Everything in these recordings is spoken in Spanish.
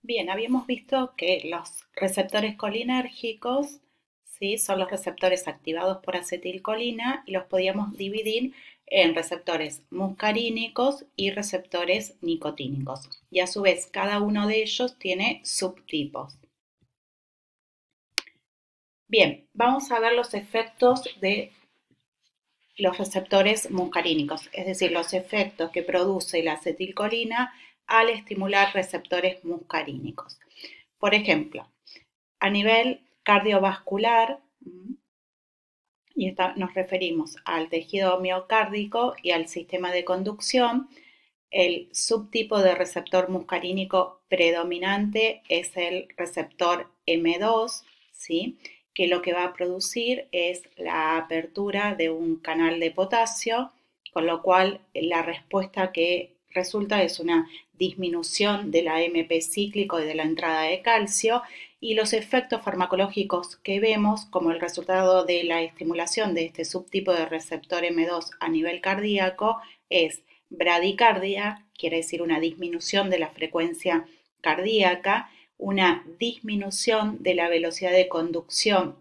Bien, habíamos visto que los receptores colinérgicos, ¿sí? Son los receptores activados por acetilcolina y los podíamos dividir en receptores muscarínicos y receptores nicotínicos. Y a su vez, cada uno de ellos tiene subtipos. Bien, vamos a ver los efectos de los receptores muscarínicos, es decir, los efectos que produce la acetilcolina al estimular receptores muscarínicos. Por ejemplo, a nivel cardiovascular, y nos referimos al tejido miocárdico y al sistema de conducción, el subtipo de receptor muscarínico predominante es el receptor M2, ¿sí? Que lo que va a producir es la apertura de un canal de potasio, con lo cual la respuesta que resulta es una disminución del AMP cíclico y de la entrada de calcio, y los efectos farmacológicos que vemos como el resultado de la estimulación de este subtipo de receptor M2 a nivel cardíaco es bradicardia, quiere decir una disminución de la frecuencia cardíaca, una disminución de la velocidad de conducción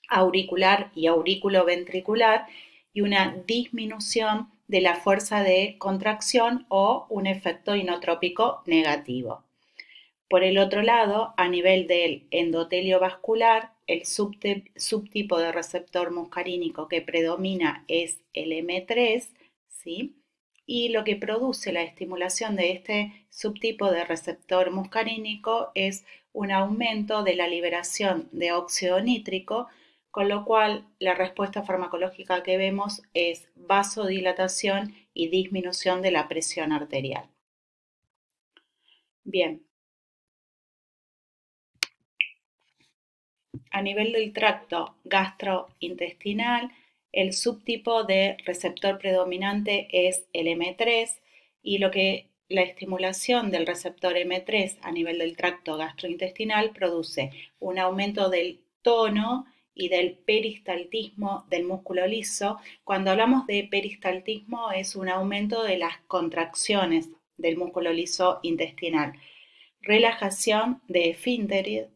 auricular y aurículo-ventricular y una disminución de la fuerza de contracción o un efecto inotrópico negativo. Por el otro lado, a nivel del endotelio vascular, el subtipo de receptor muscarínico que predomina es el M3, ¿sí? Y lo que produce la estimulación de este subtipo de receptor muscarínico es un aumento de la liberación de óxido nítrico, con lo cual la respuesta farmacológica que vemos es vasodilatación y disminución de la presión arterial. Bien. A nivel del tracto gastrointestinal, el subtipo de receptor predominante es el M3 y la estimulación del receptor M3 a nivel del tracto gastrointestinal produce un aumento del tono y del peristaltismo del músculo liso. Cuando hablamos de peristaltismo es un aumento de las contracciones del músculo liso intestinal. Relajación de esfínteres,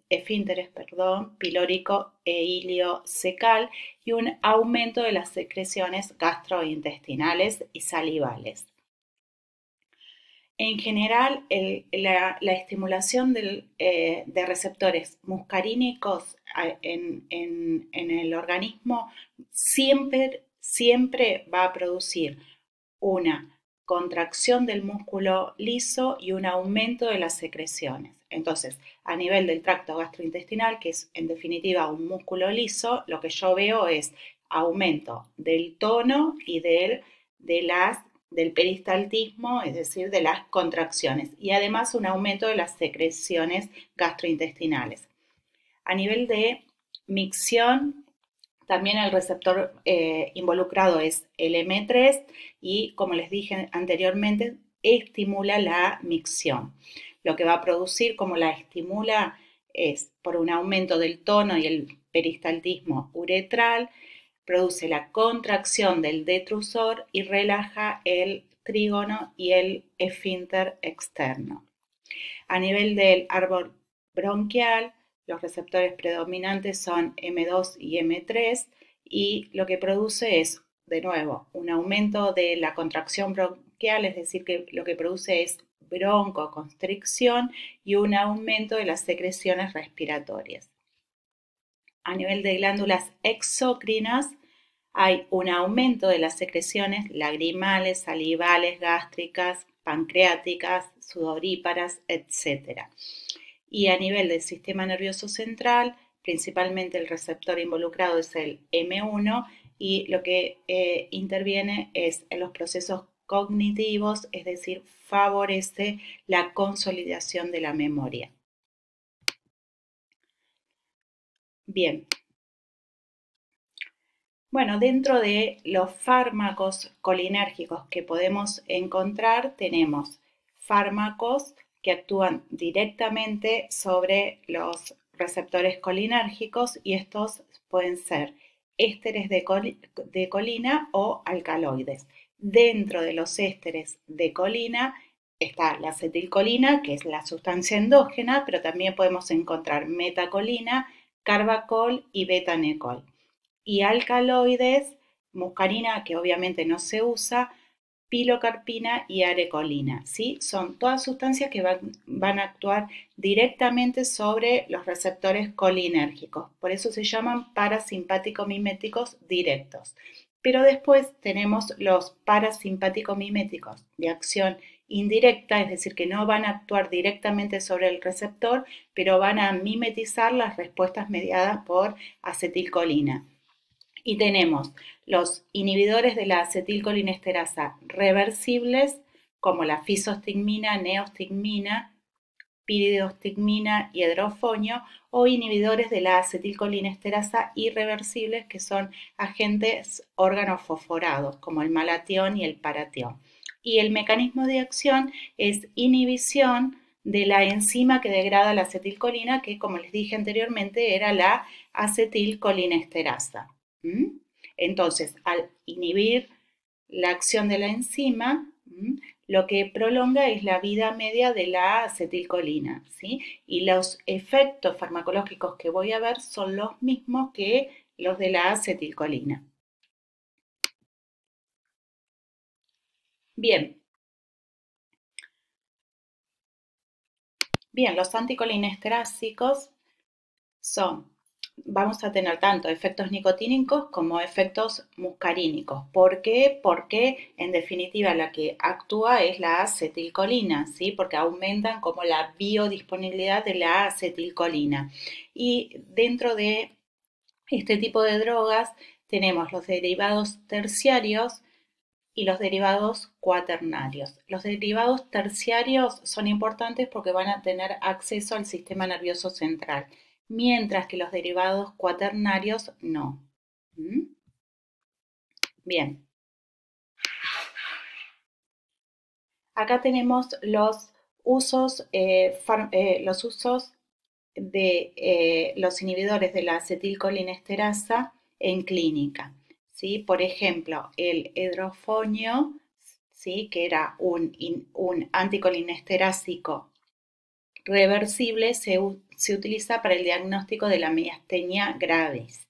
pilórico e iliocecal y un aumento de las secreciones gastrointestinales y salivales. En general, la estimulación de receptores muscarínicos en el organismo siempre va a producir una contracción del músculo liso y un aumento de las secreciones. Entonces, a nivel del tracto gastrointestinal, que es en definitiva un músculo liso, lo que yo veo es aumento del tono y del peristaltismo, es decir, de las contracciones, y además un aumento de las secreciones gastrointestinales. A nivel de micción, también el receptor involucrado es el M3 y, como les dije anteriormente, estimula la micción. Lo que va a producir, como la estimula, es por un aumento del tono y el peristaltismo uretral, produce la contracción del detrusor y relaja el trígono y el esfínter externo. A nivel del árbol bronquial, los receptores predominantes son M2 y M3 y lo que produce es, de nuevo, un aumento de la contracción bronquial, es decir, que lo que produce es broncoconstricción y un aumento de las secreciones respiratorias. A nivel de glándulas exócrinas, hay un aumento de las secreciones lagrimales, salivales, gástricas, pancreáticas, sudoríparas, etc. Y a nivel del sistema nervioso central, principalmente el receptor involucrado es el M1 y lo que interviene es en los procesos cognitivos, es decir, favorece la consolidación de la memoria. Bien. Bueno, dentro de los fármacos colinérgicos que podemos encontrar, tenemos fármacos que actúan directamente sobre los receptores colinérgicos y estos pueden ser ésteres de colina o alcaloides. Dentro de los ésteres de colina está la acetilcolina, que es la sustancia endógena, pero también podemos encontrar metacolina, carbacol y betanecol. Y alcaloides, muscarina, que obviamente no se usa, pilocarpina y arecolina, ¿sí? Son todas sustancias que van a actuar directamente sobre los receptores colinérgicos. Por eso se llaman parasimpático-miméticos directos. Pero después tenemos los parasimpático-miméticos de acción indirecta, es decir, que no van a actuar directamente sobre el receptor, pero van a mimetizar las respuestas mediadas por acetilcolina. Y tenemos los inhibidores de la acetilcolinesterasa reversibles, como la fisostigmina, neostigmina, piridostigmina y hidrofonio, o inhibidores de la acetilcolinesterasa irreversibles, que son agentes organofosforados, como el malatión y el paratión. Y el mecanismo de acción es inhibición de la enzima que degrada la acetilcolina, que como les dije anteriormente era la acetilcolinesterasa. Entonces, al inhibir la acción de la enzima, lo que prolonga es la vida media de la acetilcolina, ¿sí? Y los efectos farmacológicos que voy a ver son los mismos que los de la acetilcolina. Bien, los anticolinesterásicos vamos a tener tanto efectos nicotínicos como efectos muscarínicos. ¿Por qué? Porque en definitiva la que actúa es la acetilcolina, ¿sí? Porque aumentan como la biodisponibilidad de la acetilcolina. Y dentro de este tipo de drogas tenemos los derivados terciarios y los derivados cuaternarios. Los derivados terciarios son importantes porque van a tener acceso al sistema nervioso central, mientras que los derivados cuaternarios no. Bien. Acá tenemos los usos, de los inhibidores de la acetilcolinesterasa en clínica. ¿Sí? Por ejemplo, el hidrofonio, ¿sí? Que era un anticolinesterásico reversible, se utiliza para el diagnóstico de la miastenia gravis.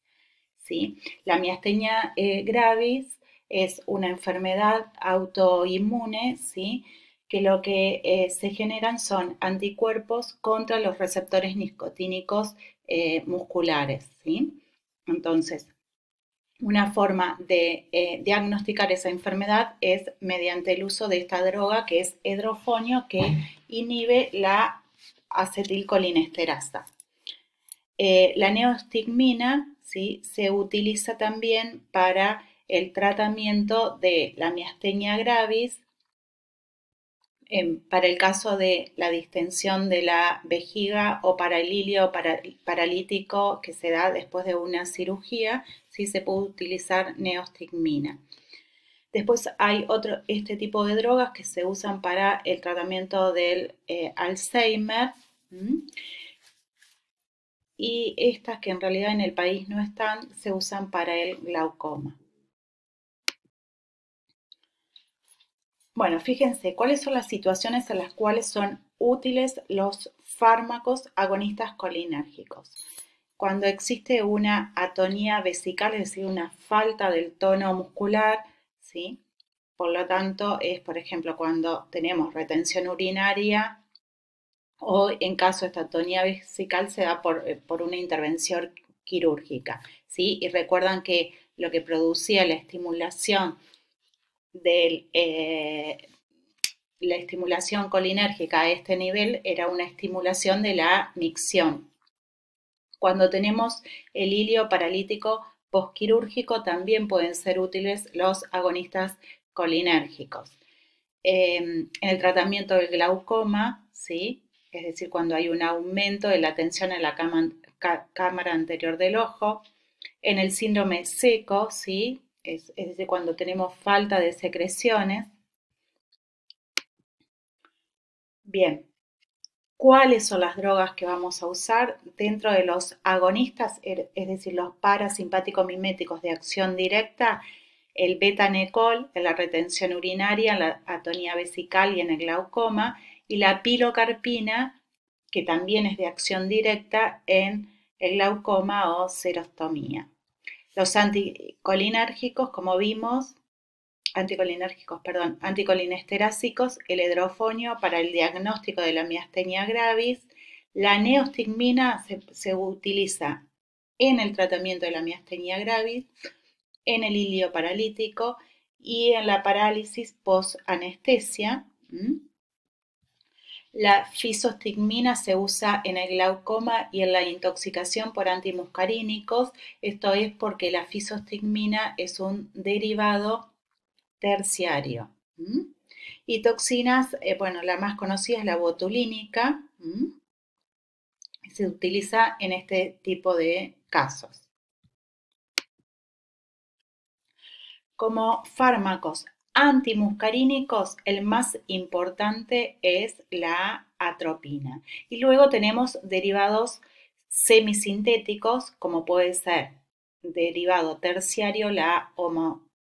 ¿Sí? La miastenia gravis es una enfermedad autoinmune, ¿sí? Que lo que se generan son anticuerpos contra los receptores nicotínicos musculares, ¿sí? Entonces, una forma de diagnosticar esa enfermedad es mediante el uso de esta droga que es hidrofonio, que inhibe la acetilcolinesterasa. La neostigmina, ¿sí? Se utiliza también para el tratamiento de la miastenia gravis, para el caso de la distensión de la vejiga o para el hilio paralítico que se da después de una cirugía, ¿sí? Se puede utilizar neostigmina. Después hay este tipo de drogas que se usan para el tratamiento del Alzheimer. Y estas que en realidad en el país no están, se usan para el glaucoma. Bueno, fíjense, ¿cuáles son las situaciones en las cuales son útiles los fármacos agonistas colinérgicos? Cuando existe una atonía vesical, es decir, una falta del tono muscular, ¿sí? Por lo tanto, es, por ejemplo, cuando tenemos retención urinaria o en caso de esta atonía vesical se da por una intervención quirúrgica, ¿sí? Y recuerdan que lo que producía la estimulación la estimulación colinérgica a este nivel era una estimulación de la micción. Cuando tenemos el hilio paralítico posquirúrgico también pueden ser útiles los agonistas colinérgicos. En el tratamiento del glaucoma, ¿sí? Es decir, cuando hay un aumento de la tensión en la cámara anterior del ojo. En el síndrome seco, ¿sí? Es decir, cuando tenemos falta de secreciones. Bien, ¿cuáles son las drogas que vamos a usar dentro de los agonistas, es decir, los parasimpático-miméticos de acción directa? el betanecol en la retención urinaria, en la atonía vesical y en el glaucoma, y la pilocarpina, que también es de acción directa en el glaucoma o xerostomía. Los anticolinérgicos, como vimos, anticolinesterásicos, el hidrofonio para el diagnóstico de la miastenia gravis. La neostigmina se utiliza en el tratamiento de la miastenia gravis, en el ilio paralítico y en la parálisis post-anestesia. La fisostigmina se usa en el glaucoma y en la intoxicación por antimuscarínicos. Esto es porque la fisostigmina es un derivado terciario. Y toxinas, bueno, la más conocida es la botulínica. Se utiliza en este tipo de casos. Como fármacos antimuscarínicos, el más importante es la atropina. Y luego tenemos derivados semisintéticos, como puede ser derivado terciario, la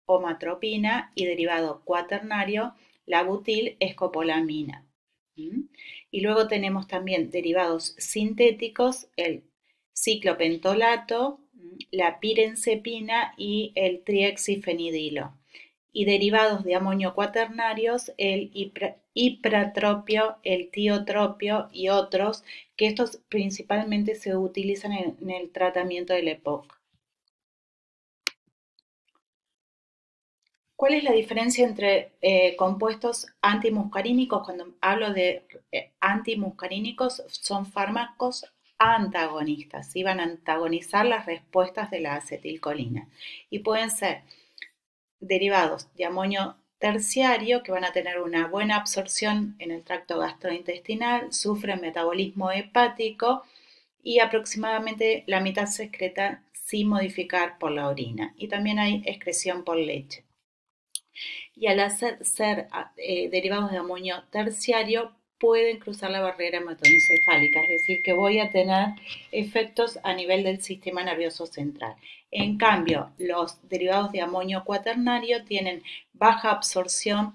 homatropina, y derivado cuaternario, la butil-escopolamina. Y luego tenemos también derivados sintéticos, el ciclopentolato, la pirenzepina y el triexifenidilo. Y derivados de amonio cuaternarios, el ipratropio, el tiotropio y otros, que estos principalmente se utilizan en el tratamiento del EPOC. ¿Cuál es la diferencia entre compuestos antimuscarínicos? Cuando hablo de antimuscarínicos, son fármacos antagonistas, ¿sí? Van a antagonizar las respuestas de la acetilcolina. Y pueden ser derivados de amonio terciario, que van a tener una buena absorción en el tracto gastrointestinal, sufren metabolismo hepático y aproximadamente la mitad se excreta sin modificar por la orina. Y también hay excreción por leche. Y al ser derivados de amonio terciario, pueden cruzar la barrera hematoencefálica, es decir, que voy a tener efectos a nivel del sistema nervioso central. En cambio, los derivados de amonio cuaternario tienen baja absorción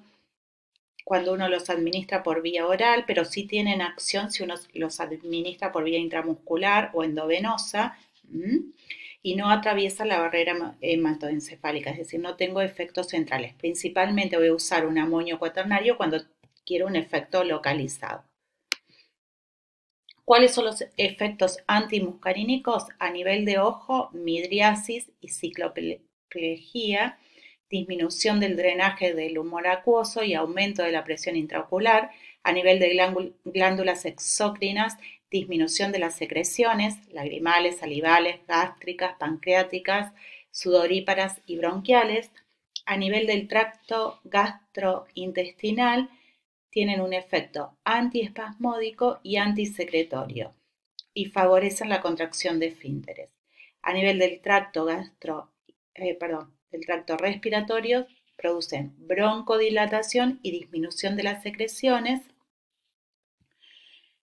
cuando uno los administra por vía oral, pero sí tienen acción si uno los administra por vía intramuscular o endovenosa. Y no atraviesa la barrera hematoencefálica, es decir, no tengo efectos centrales. Principalmente voy a usar un amonio cuaternario cuando quiero un efecto localizado. ¿Cuáles son los efectos antimuscarínicos? A nivel de ojo, midriasis y cicloplegia, disminución del drenaje del humor acuoso y aumento de la presión intraocular. A nivel de glándulas exócrinas, disminución de las secreciones, lagrimales, salivales, gástricas, pancreáticas, sudoríparas y bronquiales. A nivel del tracto gastrointestinal, tienen un efecto antiespasmódico y antisecretorio y favorecen la contracción de esfínteres. A nivel del tracto respiratorio, producen broncodilatación y disminución de las secreciones.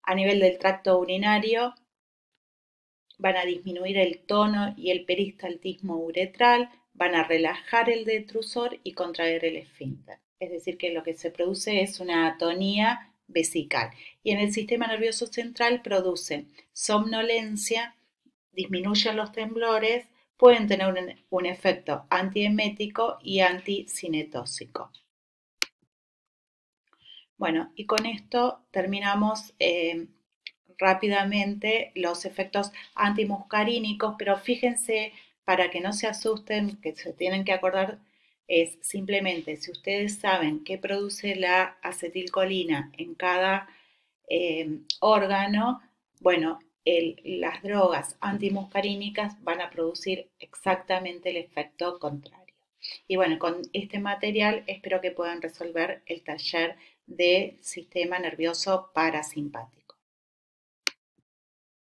A nivel del tracto urinario, van a disminuir el tono y el peristaltismo uretral, van a relajar el detrusor y contraer el esfínter. Es decir, que lo que se produce es una atonía vesical. Y en el sistema nervioso central producen somnolencia, disminuyen los temblores, pueden tener un efecto antiemético y anticinetóxico. Bueno, y con esto terminamos rápidamente los efectos antimuscarínicos, pero fíjense, para que no se asusten, que se tienen que acordar, es simplemente si ustedes saben qué produce la acetilcolina en cada órgano, bueno, las drogas antimuscarínicas van a producir exactamente el efecto contrario. Y bueno, con este material espero que puedan resolver el taller de sistema nervioso parasimpático.